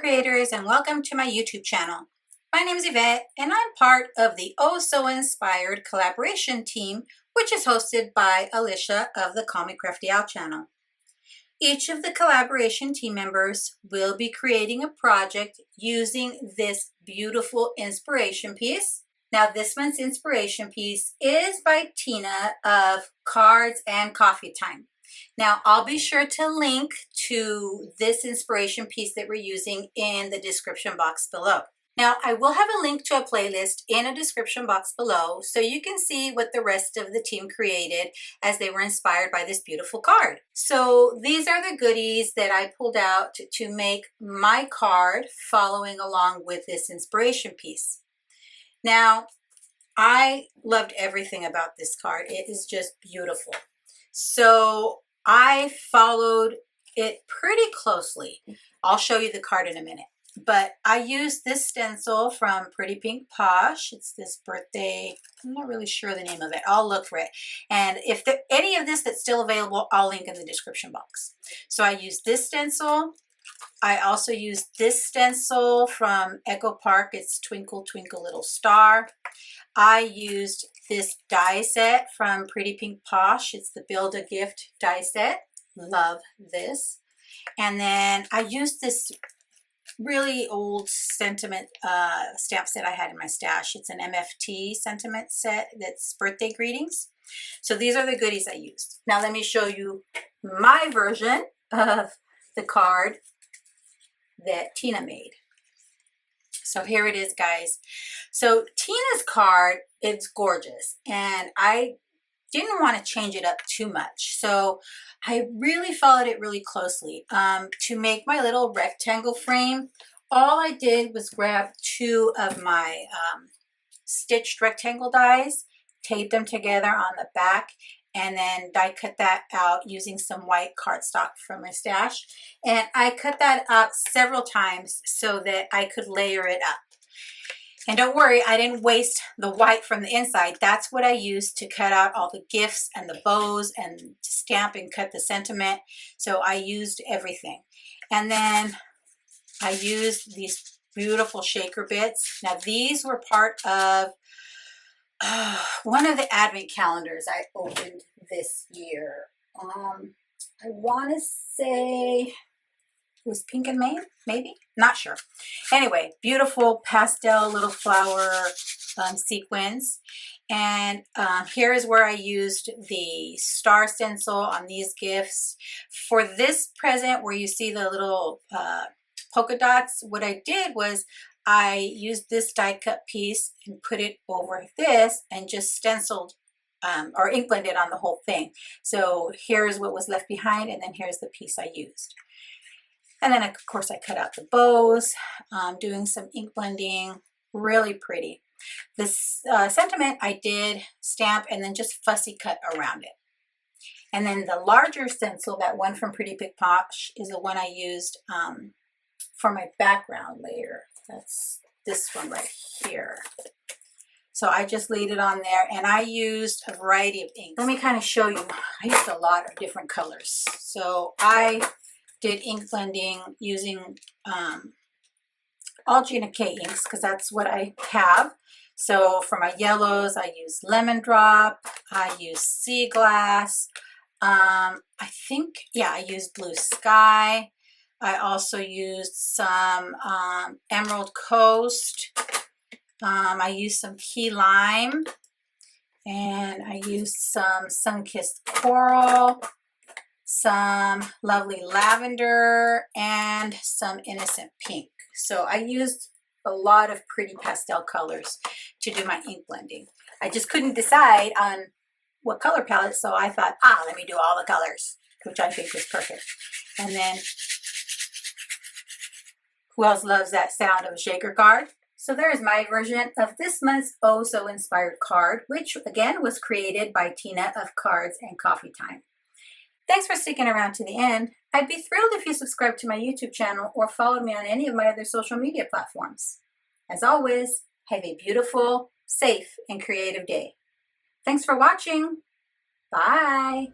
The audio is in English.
creators, and welcome to my YouTube channel. My name is Yvette and I'm part of the Oh So Inspired collaboration team, which is hosted by Alicia of the Call Me Crafty Owl channel. Each of the collaboration team members will be creating a project using this beautiful inspiration piece. Now this month's inspiration piece is by Tina of Cards and Coffee Time. Now I'll be sure to link to this inspiration piece that we're using in the description box below. Now I will have a link to a playlist in a description box below so you can see what the rest of the team created as they were inspired by this beautiful card. So these are the goodies that I pulled out to make my card following along with this inspiration piece. Now I loved everything about this card. It is just beautiful. So I followed it pretty closely. I'll show you the card in a minute. But I used this stencil from Pretty Pink Posh. It's this birthday, I'm not really sure the name of it. I'll look for it. And if any of this that's still available, I'll link in the description box. So I used this stencil. I also used this stencil from Echo Park. It's Twinkle Twinkle Little Star. I used this die set from Pretty Pink Posh. It's the Build a Gift die set. Love this. And then I used this really old sentiment stamp set I had in my stash. It's an MFT sentiment set that's birthday greetings. So these are the goodies I used. Now let me show you my version of the card that Tina made. So here it is, guys. So Tina's card, it's gorgeous, and I didn't want to change it up too much. So I really followed it really closely. To make my little rectangle frame, all I did was grab two of my stitched rectangle dies, tape them together on the back, and then die cut that out using some white cardstock from my stash. And I cut that out several times so that I could layer it up. And don't worry, I didn't waste the white from the inside. That's what I used to cut out all the gifts and the bows and to stamp and cut the sentiment. So I used everything. And then I used these beautiful shaker bits. Now these were part of one of the advent calendars I opened this year. I want to say it was Pink and May, maybe? Not sure. Anyway, beautiful pastel little flower sequins. And here is where I used the star stencil on these gifts. For this present where you see the little polka dots, what I did was I used this die cut piece and put it over this and just stenciled or ink blended on the whole thing. So here's what was left behind, and then here's the piece I used. And then of course I cut out the bows, doing some ink blending, really pretty. This sentiment I did stamp and then just fussy cut around it. And then the larger stencil, that one from Pretty Pink Posh, is the one I used for my background layer. That's this one right here. So I just laid it on there, and I used a variety of inks. Let me kind of show you. I used a lot of different colors. So I did ink blending using all Gina K inks because that's what I have. So for my yellows, I used Lemon Drop. I used Sea Glass. I think, yeah, I used Blue Sky. I also used some Emerald Coast. I used some Key Lime, and I used some Sun-Kissed Coral, some lovely lavender, and some innocent pink. So I used a lot of pretty pastel colors to do my ink blending. I just couldn't decide on what color palette, so I thought, let me do all the colors, which I think was perfect. And then who else loves that sound of a shaker card? So there's my version of this month's Oh So Inspired card, which again was created by Tina of Cards and Coffee Time. Thanks for sticking around to the end. I'd be thrilled if you subscribed to my YouTube channel or followed me on any of my other social media platforms. As always, have a beautiful, safe, and creative day. Thanks for watching. Bye.